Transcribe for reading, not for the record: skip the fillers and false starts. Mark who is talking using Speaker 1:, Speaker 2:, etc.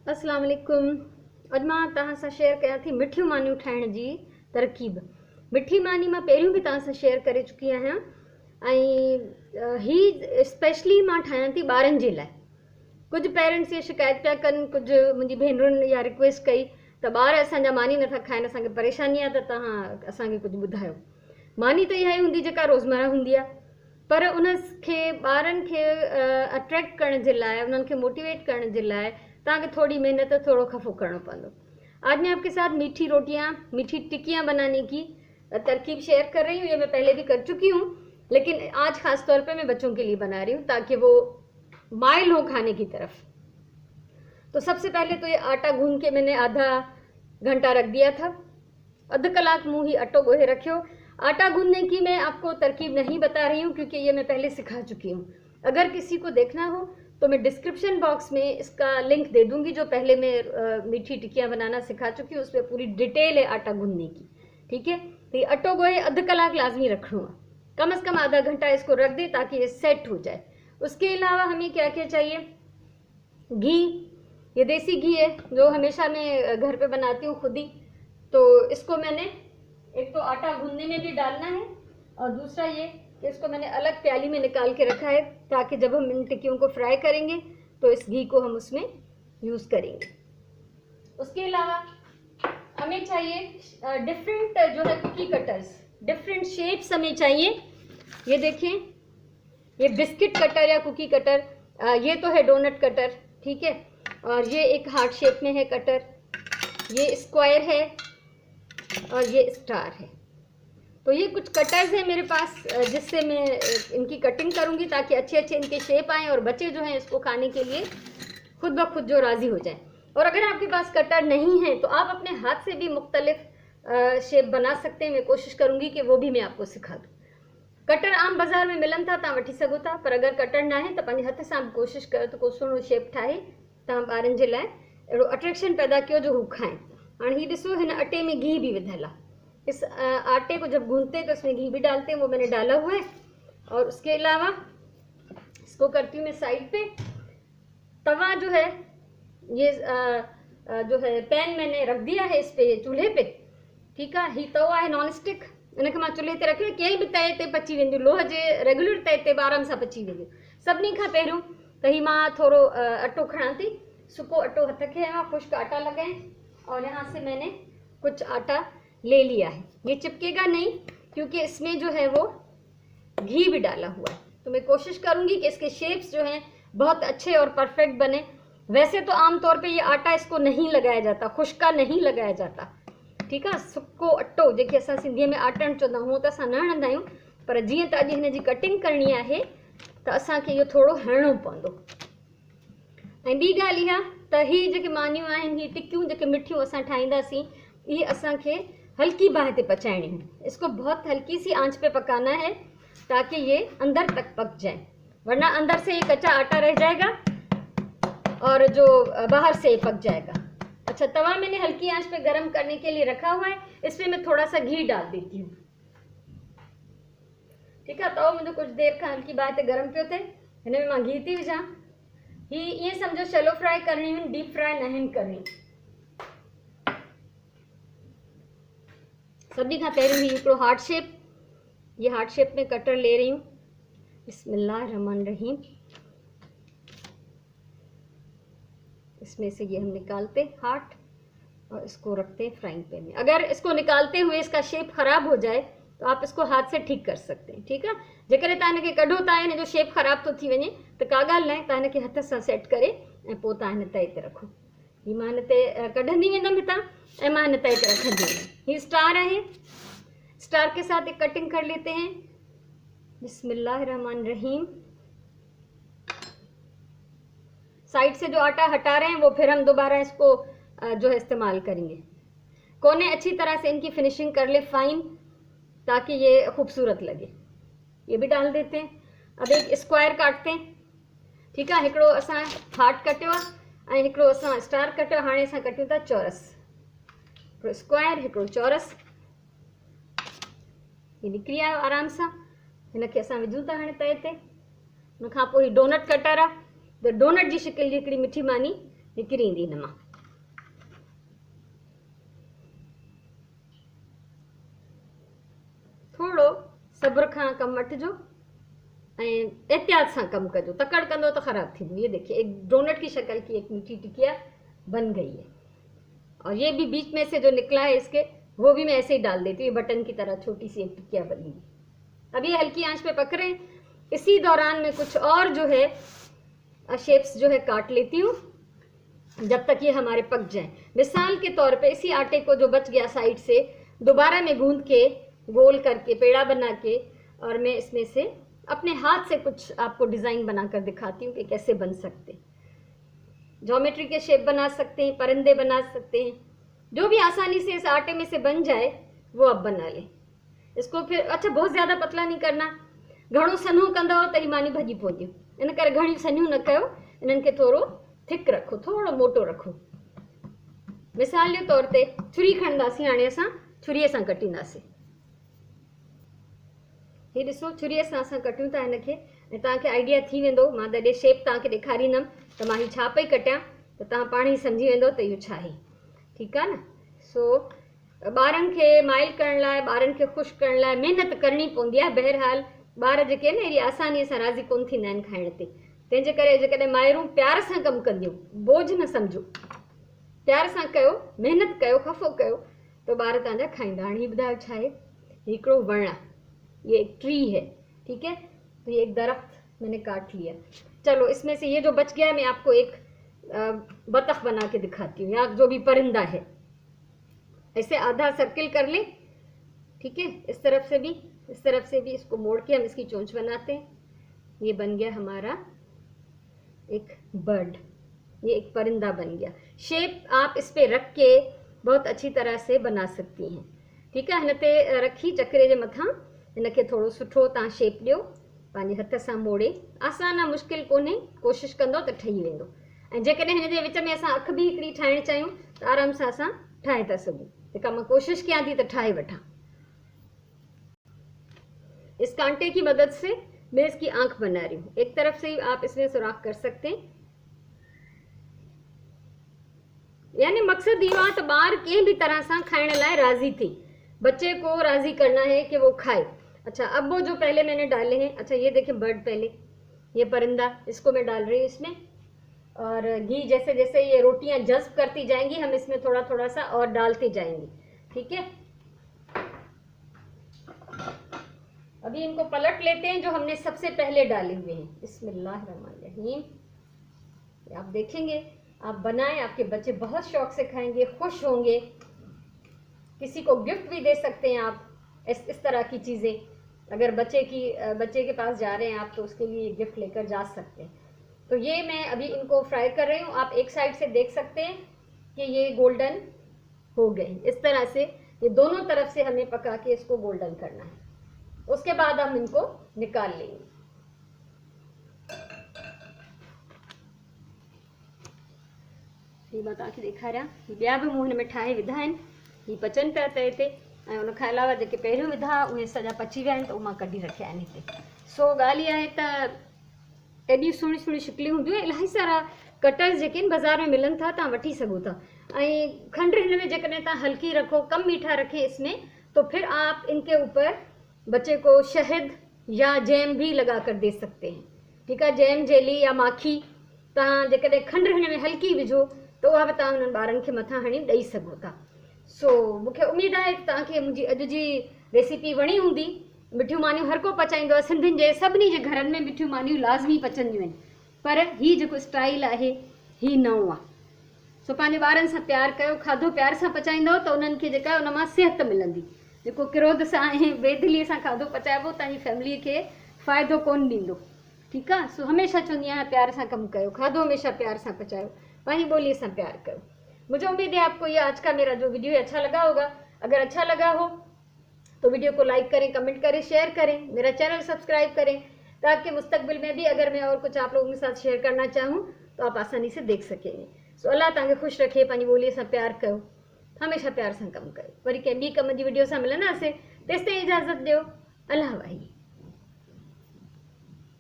Speaker 1: अस्सलाम वालेकुम। अॼु मां तव्हां सां शेयर कयां थी मिठियूं मानियूं ठाहिण जी तरकीब। मिठी मानी मां पहिरियों बि तव्हां सां शेयर करे चुकी आहियां ऐं ही स्पेशली मां ठाहियां थी ॿारनि जे लाइ। कुझु पेरेंट्स ये शिकायत पिया कनि, कुझु मुंहिंजी भेनरुनि इहा रिक्वेस्ट कई त ॿार असांजा मानी नथा खाइनि, असांखे परेशानी आहे, त तव्हां असांखे कुझु ॿुधायो। मानी त इहा ई हूंदी जेका रोज़मर्रा हूंदी आहे, पर उनखे ॿारनि खे अट्रैक्ट करण जे लाइ, उन्हनि खे मोटिवेट करण जे लाइ तव्हांखे थोड़ी मेहनत, थोड़ो खफ़ो करना पड़ो। आज मैं आपके साथ मीठी रोटियां, मीठी टिक्कियां बनाने की तरकीब शेयर कर रही हूँ। ये मैं पहले भी कर चुकी हूँ, लेकिन आज खास तौर पे मैं बच्चों के लिए बना रही हूँ ताकि वो माइल हो खाने की तरफ। तो सबसे पहले तो ये आटा गूंद के मैंने आधा घंटा रख दिया था। अध कलाक मुँह ही अटो गोहे रखियो। आटा गूंदने की मैं आपको तरकीब नहीं बता रही हूँ क्योंकि ये मैं पहले सिखा चुकी हूँ। अगर किसी को देखना हो तो मैं डिस्क्रिप्शन बॉक्स में इसका लिंक दे दूंगी, जो पहले मैं मीठी टिक्कियाँ बनाना सिखा चुकी हूँ, उसमें पूरी डिटेल है आटा गूंदने की। ठीक है, तो ये अटो गोहे अध कलाक लाजमी रखूँगा, कम से कम आधा घंटा इसको रख दे ताकि ये सेट हो जाए। उसके अलावा हमें क्या क्या चाहिए? घी, ये देसी घी है जो हमेशा मैं घर पे बनाती हूँ खुद ही। तो इसको मैंने एक तो आटा गूंदने में भी डालना है, और दूसरा ये कि इसको मैंने अलग प्याली में निकाल के रखा है ताकि जब हम इन टिक्कियों को फ्राई करेंगे तो इस घी को हम उसमें यूज़ करेंगे। उसके अलावा हमें चाहिए डिफरेंट जो है कुकी कटर्स, डिफरेंट शेप्स हमें चाहिए। ये देखें, ये बिस्किट कटर या कुकी कटर, ये तो है डोनट कटर, ठीक है, और ये एक हार्ट शेप में है कटर, ये स्क्वायर है और ये स्टार है। तो ये कुछ कटर्स हैं मेरे पास जिससे मैं इनकी कटिंग करूंगी ताकि अच्छे अच्छे इनके शेप आएँ और बच्चे जो हैं इसको खाने के लिए खुद ब खुद जो राज़ी हो जाएं। और अगर आपके पास कटर नहीं है तो आप अपने हाथ से भी मुख्तलिफ शेप बना सकते हैं। मैं कोशिश करूंगी कि वो भी मैं आपको सिखा दूँ। कटर आम बाज़ार में मिलन था, तव्हां वठी सघो था, पर अगर कटर ना है तो पंहिंजे हथ सां कोशिश कयो तो को सुहिणो शेप ठाहे तव्हां ॿारनि जे लाइ अहिड़ो अट्रैक्शन पैदा कयो जो हू खाएं। हाणे हीउ ॾिसो, हिन अटे में घी भी विधियल आहे। इस आटे को जब गूंथते हैं तो इसमें घी भी डालते हैं, वो मैंने डाला हुआ है। और उसके अलावा इसको करती हूँ मैं साइड पे। तवा जो है ये जो है पैन मैंने रख दिया है इस पे चूल्हे पे, ठीक है। ही तवा है नॉन स्टिक, इनके मां चूल्हे ते रखियो, कंहिं बि तए ते पची वेंदियूं, लोह जे रेगुलर तए ते आराम सां पची वेंदियूं। सभिनी खां पहिरियों त ही मां थोड़ो अटो खणा थी, सुको अटो हथ खे हयां, खुश्क आटा लगाएं, और यहाँ से मैंने कुछ आटा ले लिया है। ये चिपकेगा नहीं क्योंकि इसमें जो है वो घी भी डाला हुआ है। तो मैं कोशिश करूंगी कि इसके शेप्स जो हैं बहुत अच्छे और परफेक्ट बने। वैसे तो आमतौर पे ये आटा इसको नहीं लगाया जाता, खुश्का नहीं लगाया जाता, ठीक है। सुको अटो जेके असां सिंधीअ में आटण चवंदा आहियूं त असां न हणंदा आहियूं, पर जीअं त अॼु हिन जी कटिंग करणी आहे त असांखे इहो थोरो हणणो पवंदो। ऐं ॿी ॻाल्हि इहा त ही जेके मानियूं आहिनि, ही टिक्कियूं जेके मिठियूं असां ठाहींदासीं, इहे असांखे हल्की बाह पे पचानी है। इसको बहुत हल्की सी आंच पे पकाना है ताकि ये अंदर तक पक जाए, वरना अंदर से ये कच्चा आटा रह जाएगा और जो बाहर से पक जाएगा। अच्छा, तवा मैंने हल्की आंच पे गरम करने के लिए रखा हुआ है, इसमें मैं थोड़ा सा घी डाल देती हूँ, ठीक है। तवो मुझे कुछ देर का हल्की बाह ते गरम पियो थे, हिन में मां घी थी विझां। ही ये समझो शैलो फ्राई करनी है, डीप फ्राई नहीं करनी। सभी खां पहिरियों ही हिकिड़ो हार्ट शेप, ये हार्ट शेप में कटर ले रही हूँ। बिस्मिल्लाहिर्रहमानिर्रहीम। इसमें से ये हम निकालते हार्ट और इसको रखते हैं फ्राइंग पैन में। अगर इसको निकालते हुए इसका शेप खराब हो जाए तो आप इसको हाथ से ठीक कर सकते हैं, ठीक है। जेकॾहिं तव्हां हिनखे कढो था, हिन जो शेप ख़राब थो थी वञे त का ॻाल्हि न आहे, तव्हां हिनखे हथ सां सेट करे ऐं पोइ तव्हां हिन तए ते रखो। ही मां हिन ते कढंदी वेंदमि हितां ऐं मां हिन तए ते रखंदी वेंदमि। ही स्टार है, स्टार के साथ एक कटिंग कर लेते हैं। बिस्मिल्लाहिर्रहमानिर्रहीम। साइड से जो आटा हटा रहे हैं वो फिर हम दोबारा इसको जो है इस्तेमाल करेंगे। कोने अच्छी तरह से इनकी फिनिशिंग कर ले फाइन, ताकि ये खूबसूरत लगे। ये भी डाल देते हैं। अब एक स्क्वायर काटते हैं, ठीक है। हिकिड़ो असां हार्ट कटियो आहे ऐं हिकिड़ो असां स्टार कटियो। हाणे असां कटियूं था चौरस, हिकिड़ो स्क्वायर, हिकिड़ो चौरस। ये निकिरी आयो आराम सां। हिनखे असां विझूं था हाणे तए ते। उनखां पोइ ही डोनट कटर आहे, त डोनट जी शिकिल जी हिकिड़ी मिठी मानी निकिरी ईंदी हिन मां। थोरो सब्र खां कमु वठिजो ऐं एहतियात से कम कजो, तकड़ कंदो तो खराब थी। ये देखिए एक डोनट की शक्ल की एक मीठी टिकिया बन गई है। और ये भी बीच में से जो निकला है इसके, वो भी मैं ऐसे ही डाल देती हूँ, बटन की तरह छोटी सी एक टिकिया बनेगी। अब ये हल्की आंच पे पक रहे हैं। इसी दौरान में कुछ और जो है शेप्स जो है काट लेती हूँ जब तक ये हमारे पक जाए। मिसाल के तौर पे इसी आटे को जो बच गया साइड से दोबारा मैं गूंद के गोल करके पेड़ा बना के, और मैं इसमें से अपने हाथ से कुछ आपको डिज़ाइन बनाकर दिखाती हूँ कि कैसे बन सकते। ज्योमेट्री के शेप बना सकते हैं, परिंदे बना सकते हैं, जो भी आसानी से इस आटे में से बन जाए वो आप बना लें। इसको फिर अच्छा बहुत ज़्यादा पतला नहीं करना, घणो सन्हो कंदो त ही मानी भॼी पवंदियूं, इन करे घणी सन्हियूं न कयो, इन्हनि खे थोरो थिक रखो, थोरो मोटो रखो। मिसाल जे तौर ते छुरी खणंदासीं, हाणे असां छुरीअ सां कटींदासीं। ही ॾिसो छुरीअ सां असां कटियूं था हिनखे, ऐं तव्हांखे आइडिया थी वेंदो। मां जॾहिं शेप तव्हांखे ॾेखारींदमि त मां ही छा पई कटियां त तव्हां पाण ई सम्झी वेंदो त इहो छा आहे। ठीकु आहे न। सो ॿारनि खे माइल करण लाइ, ॿारनि खे ख़ुशि करण लाइ महिनत करणी पवंदी आहे। बहरहाल ॿार जेके आहिनि अहिड़ी आसानीअ सां राज़ी कोन थींदा आहिनि खाइण ते। तंहिंजे करे जेकॾहिं माइरूं प्यार सां कमु कंदियूं, बोझ न सम्झो, प्यार सां कयो, महिनत कयो, ख़फ़ो कयो तो ॿार तव्हांजा खाईंदा। हाणे हीउ ॿुधायो छा आहे? हिकिड़ो वण आहे, ये एक ट्री है। ठीक है, तो ये एक दरख्त मैंने काट लिया। चलो इसमें से ये जो बच गया है मैं आपको एक बतख बना के दिखाती हूँ, या जो भी परिंदा है। ऐसे आधा सर्किल कर ले। ठीक है, इस तरफ से भी, इस तरफ से भी इसको मोड़ के हम इसकी चोंच बनाते हैं। ये बन गया हमारा एक बर्ड, ये एक परिंदा बन गया। शेप आप इस पे रख के बहुत अच्छी तरह से बना सकती हैं। ठीक है, हिन ते रखी चकरे जे मथां इनखे थोरो सुठो तव्हां शेप ॾियो, पंहिंजे हथ सां मोड़े। आसान आहे, मुश्किल कोन्हे, कोशिशि कंदो त ठही वेंदो। ऐं जेकॾहिं हिन जे विच में असां अखि बि हिकिड़ी ठाहिणु चाहियूं त आराम सां असां ठाहे था सघूं। जेका मां कोशिशि कयां थी त ठाहे वठां। इस कांटे की मदद से मैं इसकी आंख बना रही हूँ। एक तरफ से ही आप इसमें सुराख कर सकते हैं। यानी मकसद इहो आहे त ॿार कंहिं भी तरह सां खाइण लाइ राज़ी थी। बच्चे को राज़ी करना है कि वो खाए। अच्छा, अब वो जो पहले मैंने डाले हैं, अच्छा ये देखें बर्ड, पहले ये परिंदा, इसको मैं डाल रही हूँ इसमें। और घी जैसे जैसे ये रोटियां जज्ब करती जाएंगी, हम इसमें थोड़ा थोड़ा सा और डालते जाएंगे। ठीक है, अभी इनको पलट लेते हैं जो हमने सबसे पहले डाले हुए हैं। बिस्मिल्लाहिर्रहमानिर्रहीम। आप देखेंगे, आप बनाएं, आपके बच्चे बहुत शौक से खाएंगे, खुश होंगे। किसी को गिफ्ट भी दे सकते हैं आप इस तरह की चीज़ें। अगर बच्चे के पास जा रहे हैं आप तो उसके लिए गिफ्ट लेकर जा सकते हैं। तो ये मैं अभी इनको फ्राई कर रही हूँ। आप एक साइड से देख सकते हैं कि ये गोल्डन हो गए। इस तरह से ये दोनों तरफ से हमें पका के इसको गोल्डन करना है। उसके बाद हम इनको निकाल लेंगे। ये बता के दिखा रहा, ॿिया बि मूं हिन में ठाहे विधा आहिनि। ही पचनि पिया तए ते, ऐं उनखां अलावा जेके पहिरियों विधा उहे सॼा पची विया आहिनि, त उहे मां कढी रखिया आहिनि हिते। सो ॻाल्हि इहा आहे त एॾियूं सुहिणी सुहिणी शिकिलियूं हूंदियूं आहिनि। इलाही सारा कटर्स जेके आहिनि बाज़ार में मिलनि था, तव्हां वठी सघो था। ऐं खंड हिन में जेकॾहिं तव्हां हल्की रखो, कम मीठा रखें इसमें, तो फिर आप इनके ऊपर बच्चे को शहद या जैम भी लगा कर दे सकते हैं। ठीक है, जैम, जेली या माखी तव्हां जेकॾहिं खंड हिन में हल्की विझो त उहा बि तव्हां हुननि ॿारनि खे मथां हणी ॾेई सघो था। सो मूंखे उमेदु आहे त तव्हांखे मुंहिंजी अॼु जी रेसिपी वणी हूंदी। मिठियूं मानियूं हर को पचाईंदो आहे। सिंधियुनि जे सभिनी जे घरनि में मिठियूं मानियूं लाज़मी पचंदियूं आहिनि, पर हीउ जेको स्टाइल आहे हीउ नओं आहे। सो पंहिंजे ॿारनि सां प्यारु कयो, खाधो प्यार सां पचाईंदव त उन्हनि खे जेका उन मां सिहत मिलंदी। जेको क्रोध सां ऐं बेदिलीअ सां खाधो पचाइबो तव्हांजी फैमिलीअ खे फ़ाइदो कोन ॾींदो। ठीकु आहे, सो हमेशह चवंदी आहियां प्यार सां कमु कयो, खाधो हमेशा प्यार सां पचायो, पंहिंजी ॿोलीअ सां प्यार कयो। मुझे उम्मीद है आपको ये आज का मेरा जो वीडियो है अच्छा लगा होगा। अगर अच्छा लगा हो तो वीडियो को लाइक करें, कमेंट करें, शेयर करें, मेरा चैनल सब्सक्राइब करें, ताकि मुस्तकबिल में भी अगर मैं और कुछ आप लोगों के साथ शेयर करना चाहूँ तो आप आसानी से देख सकेंगे। सो अल्लाह तव्हांखे ख़ुशि रखे, पंहिंजी ॿोलीअ सां प्यार कयो, हमेशा प्यार सां कमु कयो। वरी कंहिं ॿी कम जी वीडियो सां मिलंदासीं, तेसिताईं इजाज़त ॾियो। अल्लाह वाही।